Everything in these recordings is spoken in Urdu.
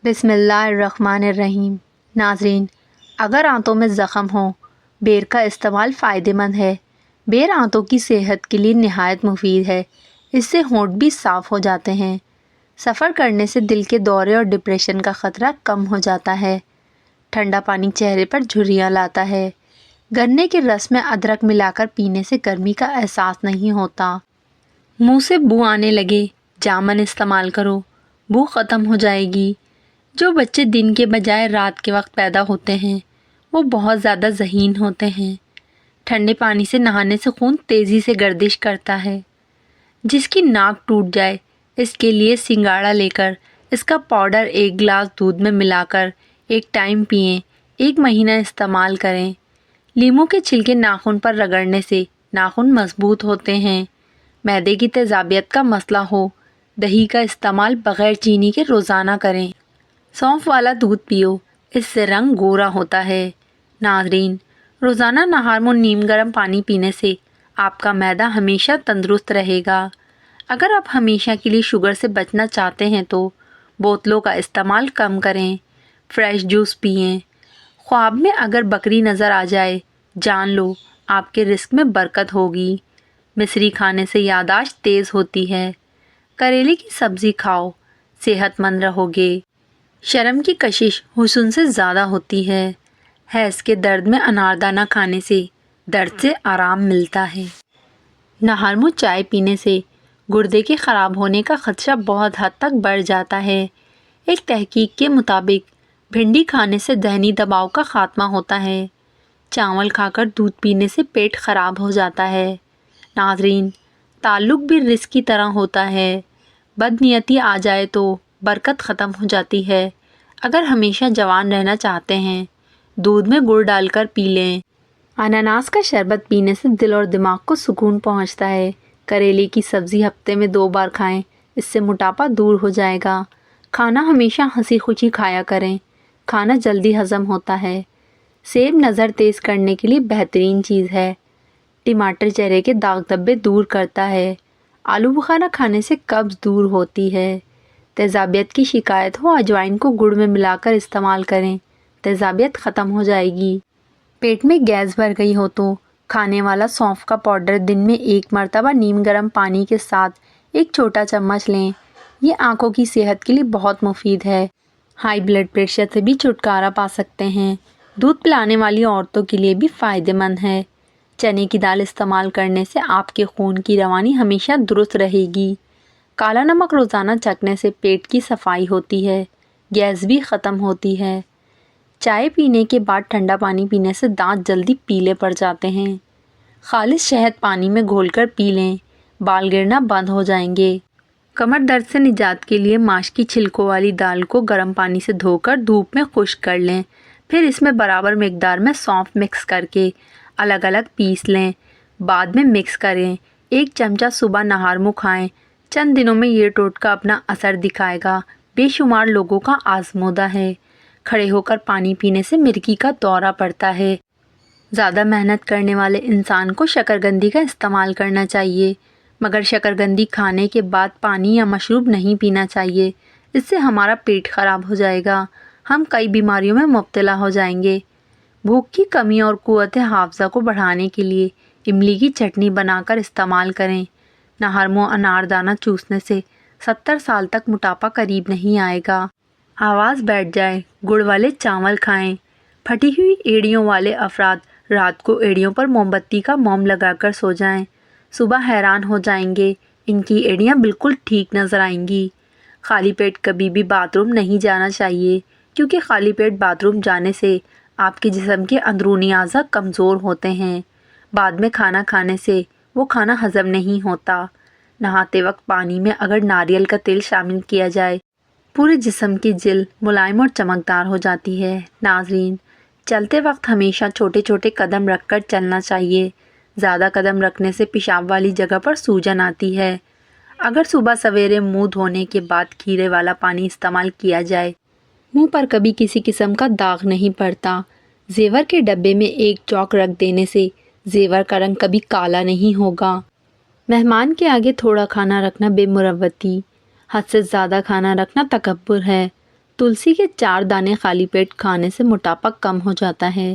بسم اللہ الرحمن الرحیم۔ ناظرین، اگر آنتوں میں زخم ہو، بیر کا استعمال فائدہ مند ہے۔ بیر آنتوں کی صحت کے لیے نہایت مفید ہے۔ اس سے ہونٹ بھی صاف ہو جاتے ہیں۔ سفر کرنے سے دل کے دورے اور ڈپریشن کا خطرہ کم ہو جاتا ہے۔ ٹھنڈا پانی چہرے پر جھریاں لاتا ہے۔ گنے کے رس میں ادرک ملا کر پینے سے گرمی کا احساس نہیں ہوتا۔ منہ سے بو آنے لگے، جامن استعمال کرو، بو ختم ہو جائے گی۔ جو بچے دن کے بجائے رات کے وقت پیدا ہوتے ہیں وہ بہت زیادہ ذہین ہوتے ہیں۔ ٹھنڈے پانی سے نہانے سے خون تیزی سے گردش کرتا ہے۔ جس کی ناک ٹوٹ جائے اس کے لیے سنگاڑا لے کر اس کا پاؤڈر 1 گلاس دودھ میں ملا کر ایک ٹائم پئیں، 1 مہینہ استعمال کریں۔ لیموں کے چھلکے ناخن پر رگڑنے سے ناخن مضبوط ہوتے ہیں۔ معدے کی تیزابیت کا مسئلہ ہو، دہی کا استعمال بغیر چینی کے روزانہ کریں۔ سونف والا دودھ پیو، اس سے رنگ گورا ہوتا ہے۔ ناظرین، روزانہ نہار میں نیم گرم پانی پینے سے آپ کا معدہ ہمیشہ تندرست رہے گا۔ اگر آپ ہمیشہ کے لیے شوگر سے بچنا چاہتے ہیں تو بوتلوں کا استعمال کم کریں، فریش جوس پئیں۔ خواب میں اگر بکری نظر آ جائے، جان لو آپ کے رزق میں برکت ہوگی۔ مصری کھانے سے یادداشت تیز ہوتی ہے۔ کریلے کی سبزی کھاؤ، صحت مند رہو گے۔ شرم کی کشش حسن سے زیادہ ہوتی ہے۔ حیض کے درد میں اناردانہ کھانے سے درد سے آرام ملتا ہے۔ نہار منہ چائے پینے سے گردے کے خراب ہونے کا خدشہ بہت حد تک بڑھ جاتا ہے۔ ایک تحقیق کے مطابق بھنڈی کھانے سے ذہنی دباؤ کا خاتمہ ہوتا ہے۔ چاول کھا کر دودھ پینے سے پیٹ خراب ہو جاتا ہے۔ ناظرین، تعلق بھی رزق کی طرح ہوتا ہے۔ بدنیتی آ جائے تو برکت ختم ہو جاتی ہے۔ اگر ہمیشہ جوان رہنا چاہتے ہیں، دودھ میں گڑ ڈال کر پی لیں۔ اناناس کا شربت پینے سے دل اور دماغ کو سکون پہنچتا ہے۔ کریلے کی سبزی ہفتے میں 2 بار کھائیں، اس سے موٹاپا دور ہو جائے گا۔ کھانا ہمیشہ ہنسی خوشی کھایا کریں، کھانا جلدی ہضم ہوتا ہے۔ سیب نظر تیز کرنے کے لیے بہترین چیز ہے۔ ٹماٹر چہرے کے داغ دھبے دور کرتا ہے۔ آلو بخارا کھانے سے قبض دور ہوتی ہے۔ تیزابیت کی شکایت ہو، اجوائن کو گڑ میں ملا کر استعمال کریں، تیزابیت ختم ہو جائے گی۔ پیٹ میں گیس بھر گئی ہو تو کھانے والا سونف کا پاؤڈر دن میں 1 مرتبہ نیم گرم پانی کے ساتھ 1 چھوٹا چمچ لیں۔ یہ آنکھوں کی صحت کے لیے بہت مفید ہے۔ ہائی بلڈ پریشر سے بھی چھٹکارا پا سکتے ہیں۔ دودھ پلانے والی عورتوں کے لیے بھی فائدہ مند ہے۔ چنے کی دال استعمال کرنے سے آپ کے خون کی روانی ہمیشہ درست رہے گی۔ کالا نمک روزانہ چکھنے سے پیٹ کی صفائی ہوتی ہے، گیس بھی ختم ہوتی ہے۔ چائے پینے کے بعد ٹھنڈا پانی پینے سے دانت جلدی پیلے پڑ جاتے ہیں۔ خالص شہد پانی میں گھول کر پی لیں، بال گرنا بند ہو جائیں گے۔ کمر درد سے نجات کے لیے ماش کی چھلکوں والی دال کو گرم پانی سے دھو کر دھوپ میں خشک کر لیں، پھر اس میں برابر مقدار میں سونف مکس کر کے الگ الگ پیس لیں، بعد میں مکس کریں۔ 1 چمچہ صبح نہار منہ کھائیں۔ چند دنوں میں یہ ٹوٹکا اپنا اثر دکھائے گا۔ بے شمار لوگوں کا آزمودہ ہے۔ کھڑے ہو کر پانی پینے سے مرگی کا دورہ پڑتا ہے۔ زیادہ محنت کرنے والے انسان کو شکرگندی کا استعمال کرنا چاہیے، مگر شکرگندی کھانے کے بعد پانی یا مشروب نہیں پینا چاہیے۔ اس سے ہمارا پیٹ خراب ہو جائے گا، ہم کئی بیماریوں میں مبتلا ہو جائیں گے۔ بھوک کی کمی اور قوت حافظہ کو بڑھانے کے لیے املی کی چٹنی بنا کر استعمال کریں۔ نہار منہ اناردانہ چوسنے سے 70 سال تک موٹاپا قریب نہیں آئے گا۔ آواز بیٹھ جائے، گڑ والے چاول کھائیں۔ پھٹی ہوئی ایڑیوں والے افراد رات کو ایڑیوں پر موم بتی کا موم لگا کر سو جائیں، صبح حیران ہو جائیں گے، ان کی ایڑیاں بالکل ٹھیک نظر آئیں گی۔ خالی پیٹ کبھی بھی باتھ روم نہیں جانا چاہیے، کیونکہ خالی پیٹ باتھ روم جانے سے آپ کے جسم کے اندرونی اعضاء کمزور ہوتے ہیں۔ بعد میں کھانا کھانے سے وہ کھانا ہضم نہیں ہوتا۔ نہاتے وقت پانی میں اگر ناریل کا تیل شامل کیا جائے، پورے جسم کی جلد ملائم اور چمکدار ہو جاتی ہے۔ ناظرین، چلتے وقت ہمیشہ چھوٹے چھوٹے قدم رکھ کر چلنا چاہیے۔ زیادہ قدم رکھنے سے پیشاب والی جگہ پر سوجن آتی ہے۔ اگر صبح سویرے منہ دھونے کے بعد کھیرے والا پانی استعمال کیا جائے، منہ پر کبھی کسی قسم کا داغ نہیں پڑتا۔ زیور کے ڈبے میں 1 چوک رکھ دینے سے زیور کا رنگ کبھی کالا نہیں ہوگا۔ مہمان کے آگے تھوڑا کھانا رکھنا بے مروتی، حد سے زیادہ کھانا رکھنا تکبر ہے۔ تلسی کے 4 دانے خالی پیٹ کھانے سے موٹاپا کم ہو جاتا ہے۔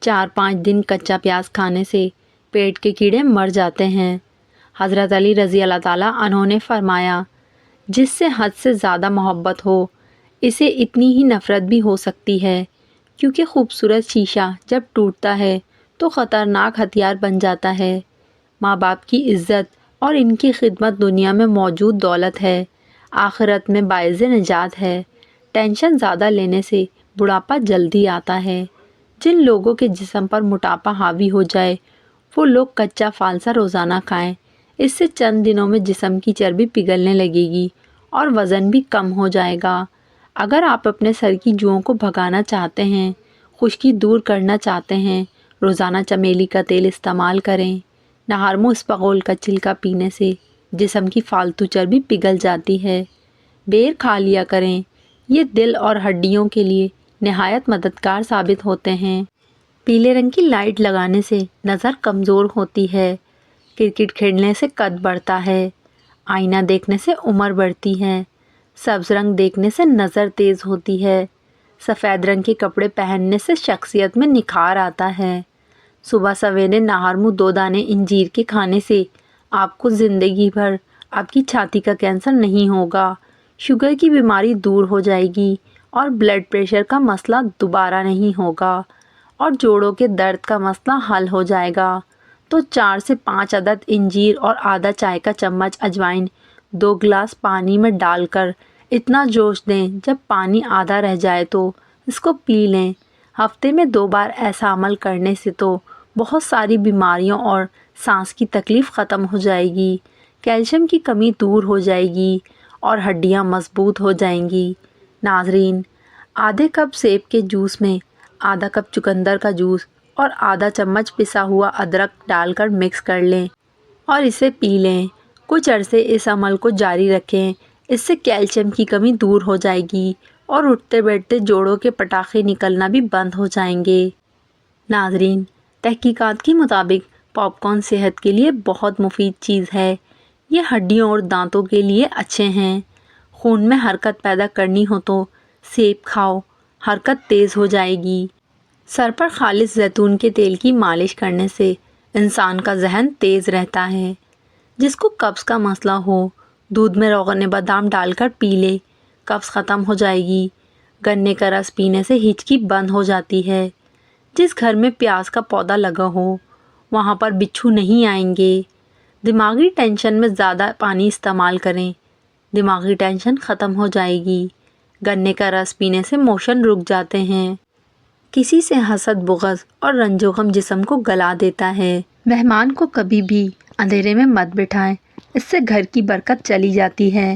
4-5 دن کچا پیاز کھانے سے پیٹ کے کیڑے مر جاتے ہیں۔ حضرت علی رضی اللہ تعالیٰ عنہ نے فرمایا، جس سے حد سے زیادہ محبت ہو اسے اتنی ہی نفرت بھی ہو سکتی ہے، کیونکہ خوبصورت شیشہ جب ٹوٹتا ہے تو خطرناک ہتھیار بن جاتا ہے۔ ماں باپ کی عزت اور ان کی خدمت دنیا میں موجود دولت ہے، آخرت میں باعث نجات ہے۔ ٹینشن زیادہ لینے سے بڑھاپا جلدی آتا ہے۔ جن لوگوں کے جسم پر موٹاپا حاوی ہو جائے وہ لوگ کچا فالسا روزانہ کھائیں، اس سے چند دنوں میں جسم کی چربی پگھلنے لگے گی اور وزن بھی کم ہو جائے گا۔ اگر آپ اپنے سر کی جوؤں کو بھگانا چاہتے ہیں، خشکی دور کرنا چاہتے ہیں، روزانہ چمیلی کا تیل استعمال کریں۔ نہار منہ اسپغول کا چھلکا پینے سے جسم کی فالتو چربی پگھل جاتی ہے۔ بیر کھا لیا کریں، یہ دل اور ہڈیوں کے لیے نہایت مددگار ثابت ہوتے ہیں۔ پیلے رنگ کی لائٹ لگانے سے نظر کمزور ہوتی ہے۔ کرکٹ کھیلنے سے قد بڑھتا ہے۔ آئینہ دیکھنے سے عمر بڑھتی ہے۔ سبز رنگ دیکھنے سے نظر تیز ہوتی ہے۔ سفید رنگ کے کپڑے پہننے سے شخصیت میں نکھار آتا ہے۔ صبح سویرے نہار منہ 2 دانے انجیر کے کھانے سے آپ کو زندگی بھر آپ کی چھاتی کا کینسر نہیں ہوگا، شوگر کی بیماری دور ہو جائے گی اور بلڈ پریشر کا مسئلہ دوبارہ نہیں ہوگا، اور جوڑوں کے درد کا مسئلہ حل ہو جائے گا۔ تو 4 سے 5 عدد انجیر اور آدھا چائے کا چمچ اجوائن 2 گلاس پانی میں ڈال کر اتنا جوش دیں جب پانی آدھا رہ جائے تو اس کو پی لیں۔ ہفتے میں 2 بار ایسا عمل کرنے سے تو بہت ساری بیماریوں اور سانس کی تکلیف ختم ہو جائے گی، کیلشیم کی کمی دور ہو جائے گی اور ہڈیاں مضبوط ہو جائیں گی۔ ناظرین، آدھے کپ سیب کے جوس میں آدھا کپ چقندر کا جوس اور آدھا چمچ پسا ہوا ادرک ڈال کر مکس کر لیں اور اسے پی لیں۔ کچھ عرصے اس عمل کو جاری رکھیں، اس سے کیلشیم کی کمی دور ہو جائے گی اور اٹھتے بیٹھتے جوڑوں کے پٹاخے نکلنا بھی بند ہو جائیں گے۔ ناظرین، تحقیقات کے مطابق پاپ کارن صحت کے لیے بہت مفید چیز ہے۔ یہ ہڈیوں اور دانتوں کے لیے اچھے ہیں۔ خون میں حرکت پیدا کرنی ہو تو سیب کھاؤ، حرکت تیز ہو جائے گی۔ سر پر خالص زیتون کے تیل کی مالش کرنے سے انسان کا ذہن تیز رہتا ہے۔ جس کو قبض کا مسئلہ ہو، دودھ میں روغن بادام ڈال کر پی لے، قبض ختم ہو جائے گی۔ گنے کا رس پینے سے ہچکی بند ہو جاتی ہے۔ جس گھر میں پیاز کا پودا لگا ہو وہاں پر بچھو نہیں آئیں گے۔ دماغی ٹینشن میں زیادہ پانی استعمال کریں، دماغی ٹینشن ختم ہو جائے گی۔ گنے کا رس پینے سے موشن رک جاتے ہیں۔ کسی سے حسد، بغض اور رنج و غم جسم کو گلا دیتا ہے۔ مہمان کو کبھی بھی اندھیرے میں مت بٹھائیں، اس سے گھر کی برکت چلی جاتی ہے۔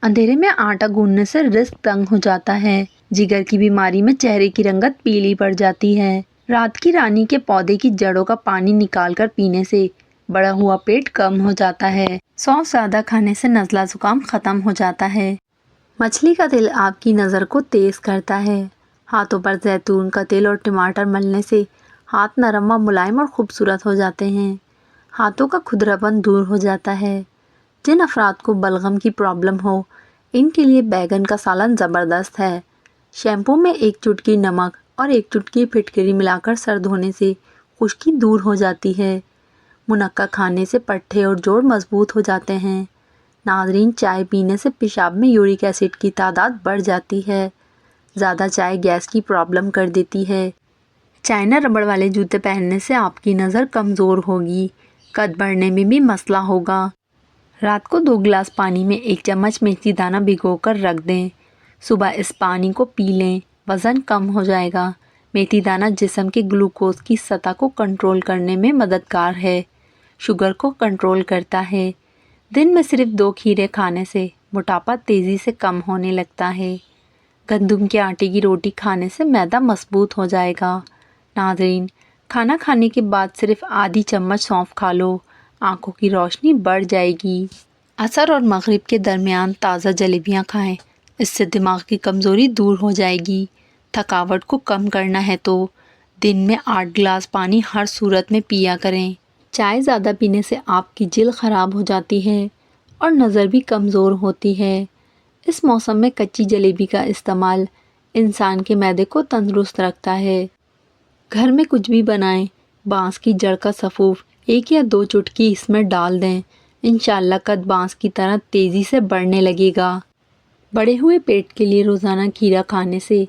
اندھیرے میں آٹا گوندنے سے رزق تنگ ہو جاتا ہے۔ جگر کی بیماری میں چہرے کی رنگت پیلی پڑ جاتی ہے۔ رات کی رانی کے پودے کی جڑوں کا پانی نکال کر پینے سے بڑا ہوا پیٹ کم ہو جاتا ہے۔ سونف زیادہ کھانے سے نزلہ زکام ختم ہو جاتا ہے۔ مچھلی کا تیل آپ کی نظر کو تیز کرتا ہے۔ ہاتھوں پر زیتون کا تیل اور ٹماٹر ملنے سے ہاتھ نرم و ملائم اور خوبصورت ہو جاتے ہیں۔ ہاتھوں کا کھردراپن دور ہو جاتا ہے۔ جن افراد کو بلغم کی پرابلم ہو ان کے لیے بیگن کا سالن زبردست ہے۔ شیمپو میں 1 چٹکی نمک اور 1 چٹکی پھٹکری ملا کر سر دھونے سے خشکی دور ہو جاتی ہے۔ منقع کھانے سے پٹھے اور جوڑ مضبوط ہو جاتے ہیں۔ ناظرین، چائے پینے سے پیشاب میں یورک ایسڈ کی تعداد بڑھ جاتی ہے۔ زیادہ چائے گیس کی پرابلم کر دیتی ہے۔ چائنا ربڑ والے جوتے پہننے سے آپ کی نظر کمزور ہوگی، قد بڑھنے میں بھی مسئلہ ہوگا۔ رات کو 2 گلاس پانی میں 1 چمچ میتھی دانہ بھگو کر رکھ دیں، صبح اس پانی کو پی لیں، وزن کم ہو جائے گا۔ میتھی دانہ جسم کے گلوکوز کی سطح کو کنٹرول کرنے میں مددگار ہے، شوگر کو کنٹرول کرتا ہے۔ دن میں صرف 2 کھیرے کھانے سے موٹاپا تیزی سے کم ہونے لگتا ہے۔ گندم کے آٹے کی روٹی کھانے سے معدہ مضبوط ہو جائے گا۔ ناظرین، کھانا کھانے کے بعد صرف آدھی چمچ سونف کھا لو، آنکھوں کی روشنی بڑھ جائے گی۔ عصر اور مغرب کے درمیان تازہ جلیبیاں کھائیں، اس سے دماغ کی کمزوری دور ہو جائے گی۔ تھکاوٹ کو کم کرنا ہے تو دن میں 8 گلاس پانی ہر صورت میں پیا کریں۔ چائے زیادہ پینے سے آپ کی جلد خراب ہو جاتی ہے اور نظر بھی کمزور ہوتی ہے۔ اس موسم میں کچی جلیبی کا استعمال انسان کے معدے کو تندرست رکھتا ہے۔ گھر میں کچھ بھی بنائیں، بانس کی جڑ کا سفوف 1 یا 2 چٹکی اس میں ڈال دیں، انشاءاللہ قد بانس کی طرح تیزی سے بڑھنے لگے گا۔ بڑے ہوئے پیٹ کے لیے روزانہ کھیرا کھانے سے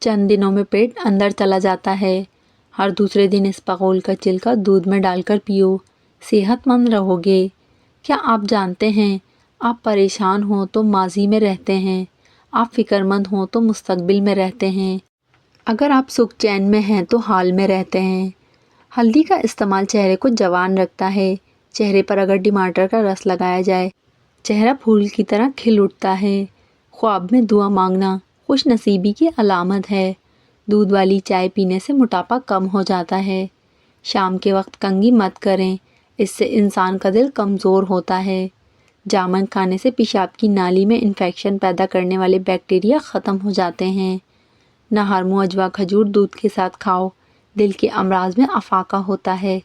چند دنوں میں پیٹ اندر چلا جاتا ہے۔ ہر دوسرے دن اسپغول کا چھلکا دودھ میں ڈال کر پیو، صحت مند رہو گے۔ کیا آپ جانتے ہیں آپ پریشان ہوں تو ماضی میں رہتے ہیں، آپ فکر مند ہوں تو مستقبل میں رہتے ہیں، اگر آپ سکھ چین میں ہیں تو حال میں رہتے ہیں۔ ہلدی کا استعمال چہرے کو جوان رکھتا ہے۔ چہرے پر اگر ٹماٹر کا رس لگایا جائے چہرہ پھول کی طرح کھل اٹھتا ہے۔ خواب میں دعا مانگنا خوش نصیبی کی علامت ہے۔ دودھ والی چائے پینے سے موٹاپا کم ہو جاتا ہے۔ شام کے وقت کنگھی مت کریں، اس سے انسان کا دل کمزور ہوتا ہے۔ جامن کھانے سے پیشاب کی نالی میں انفیکشن پیدا کرنے والے بیکٹیریا ختم ہو جاتے ہیں۔ نہار منہ اجوا کھجور دودھ کے ساتھ کھاؤ، دل کے امراض میں افاقہ ہوتا ہے۔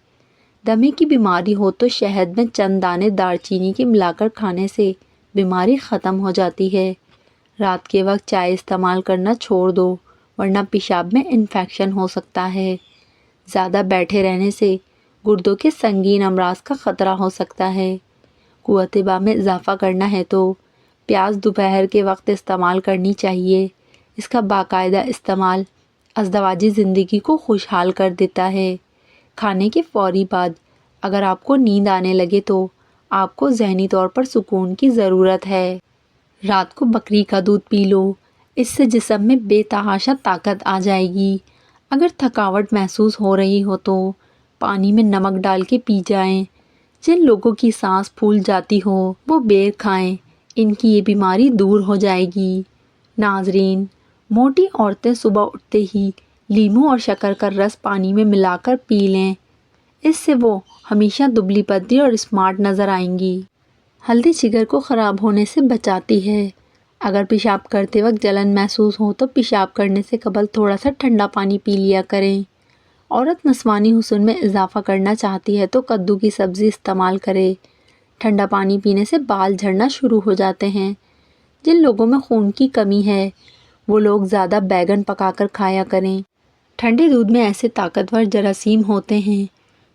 دمے کی بیماری ہو تو شہد میں چند دانے دار چینی کے ملا کر کھانے سے بیماری ختم ہو جاتی ہے۔ رات کے وقت چائے استعمال کرنا چھوڑ دو ورنہ پیشاب میں انفیکشن ہو سکتا ہے۔ زیادہ بیٹھے رہنے سے گردوں کے سنگین امراض کا خطرہ ہو سکتا ہے۔ قوت باہ میں اضافہ کرنا ہے تو پیاز دوپہر کے وقت استعمال کرنی چاہیے۔ اس کا باقاعدہ استعمال ازدواجی زندگی کو خوشحال کر دیتا ہے۔ کھانے کے فوری بعد اگر آپ کو نیند آنے لگے تو آپ کو ذہنی طور پر سکون کی ضرورت ہے۔ رات کو بکری کا دودھ پی لو، اس سے جسم میں بے تحاشا طاقت آ جائے گی۔ اگر تھکاوٹ محسوس ہو رہی ہو تو پانی میں نمک ڈال کے پی جائیں۔ جن لوگوں کی سانس پھول جاتی ہو وہ بیر کھائیں، ان کی یہ بیماری دور ہو جائے گی۔ ناظرین، موٹی عورتیں صبح اٹھتے ہی لیموں اور شکر کا رس پانی میں ملا کر پی لیں، اس سے وہ ہمیشہ دبلی پتلی اور اسمارٹ نظر آئیں گی۔ ہلدی جگر کو خراب ہونے سے بچاتی ہے۔ اگر پیشاب کرتے وقت جلن محسوس ہو تو پیشاب کرنے سے قبل تھوڑا سا ٹھنڈا پانی پی لیا کریں۔ عورت نسوانی حسن میں اضافہ کرنا چاہتی ہے تو کدو کی سبزی استعمال کرے۔ ٹھنڈا پانی پینے سے بال جھڑنا شروع ہو جاتے ہیں۔ جن لوگوں میں خون کی کمی ہے وہ لوگ زیادہ بیگن پکا کر کھایا کریں۔ ٹھنڈے دودھ میں ایسے طاقتور جراثیم ہوتے ہیں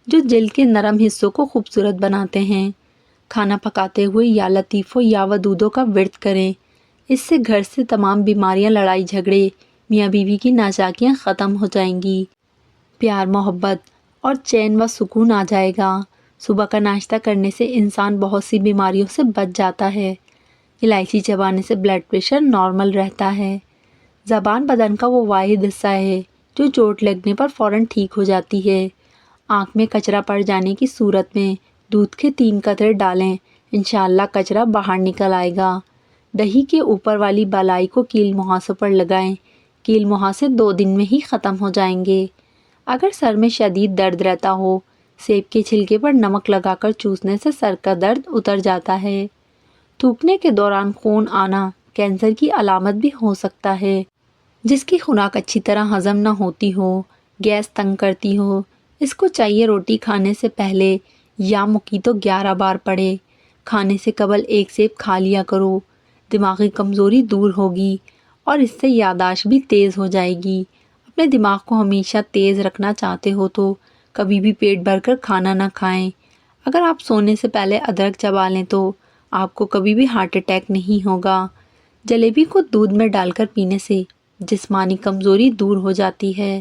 جو جلد کے نرم حصوں کو خوبصورت بناتے ہیں۔ کھانا پکاتے ہوئے یا لطیف و یا ودودوں کا ورد کریں، اس سے گھر سے تمام بیماریاں، لڑائی جھگڑے، میاں بیوی کی ناچاکیاں ختم ہو جائیں گی۔ پیار محبت اور چین و سکون آ جائے گا۔ صبح کا ناشتہ کرنے سے انسان بہت سی بیماریوں سے بچ جاتا ہے۔ الائچی چبانے سے بلڈ پریشر نارمل رہتا ہے۔ زبان بدن کا وہ واحد حصہ ہے جو چوٹ لگنے پر فوراً ٹھیک ہو جاتی ہے۔ آنکھ میں کچرا پڑ جانے کی صورت میں دودھ کے 3 قطرے ڈالیں، انشاءاللہ کچرا باہر نکل آئے گا۔ دہی کے اوپر والی بالائی کو کیل مہاسوں پر لگائیں، کیل مہاسے 2 دن میں ہی ختم ہو جائیں گے۔ اگر سر میں شدید درد رہتا ہو، سیب کے چھلکے پر نمک لگا کر چوسنے سے سر کا درد اتر جاتا ہے۔ تھوکنے کے دوران خون آنا کینسر کی علامت بھی ہو سکتا ہے۔ جس کی خوراک اچھی طرح ہضم نہ ہوتی ہو، گیس تنگ کرتی ہو، اس کو چاہیے روٹی کھانے سے پہلے یا مکی تو 11 بار پڑھے۔ کھانے سے قبل 1 سیب کھا لیا کرو، دماغی کمزوری دور ہوگی اور اس سے یادداشت بھی تیز ہو جائے گی۔ اپنے دماغ کو ہمیشہ تیز رکھنا چاہتے ہو تو کبھی بھی پیٹ بھر کر کھانا نہ کھائیں۔ اگر آپ سونے سے پہلے ادرک چبا لیں تو آپ کو کبھی بھی ہارٹ اٹیک نہیں ہوگا۔ جلیبی کو دودھ میں ڈال کر پینے سے جسمانی کمزوری دور ہو جاتی ہے۔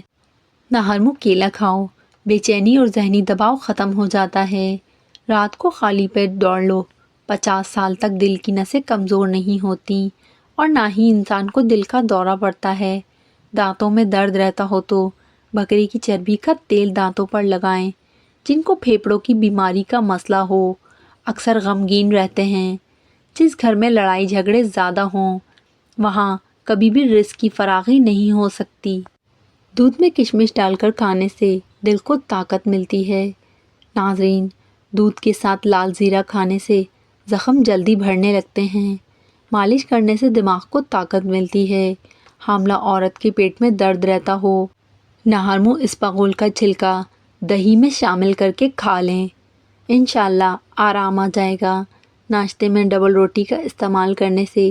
نہار منہ کیلا کھاؤ، بے چینی اور ذہنی دباؤ ختم ہو جاتا ہے۔ رات کو خالی پیٹ دوڑ لو، 50 سال تک دل کی نسیں کمزور نہیں ہوتی اور نہ ہی انسان کو دل کا دورہ پڑتا ہے۔ دانتوں میں درد رہتا ہو تو بکری کی چربی کا تیل دانتوں پر لگائیں۔ جن کو پھیپھڑوں کی بیماری کا مسئلہ ہو، اکثر غمگین رہتے ہیں۔ جس گھر میں لڑائی جھگڑے زیادہ ہوں وہاں کبھی بھی رزق کی فراخی نہیں ہو سکتی۔ دودھ میں کشمش ڈال کر کھانے سے دل کو طاقت ملتی ہے۔ ناظرین، دودھ کے ساتھ لال زیرہ کھانے سے زخم جلدی بھرنے لگتے ہیں۔ مالش کرنے سے دماغ کو طاقت ملتی ہے۔ حاملہ عورت کے پیٹ میں درد رہتا ہو، نہار منہ اسپغول کا چھلکا دہی میں شامل کر کے کھا لیں، انشاءاللہ آرام آ جائے گا۔ ناشتے میں ڈبل روٹی کا استعمال کرنے سے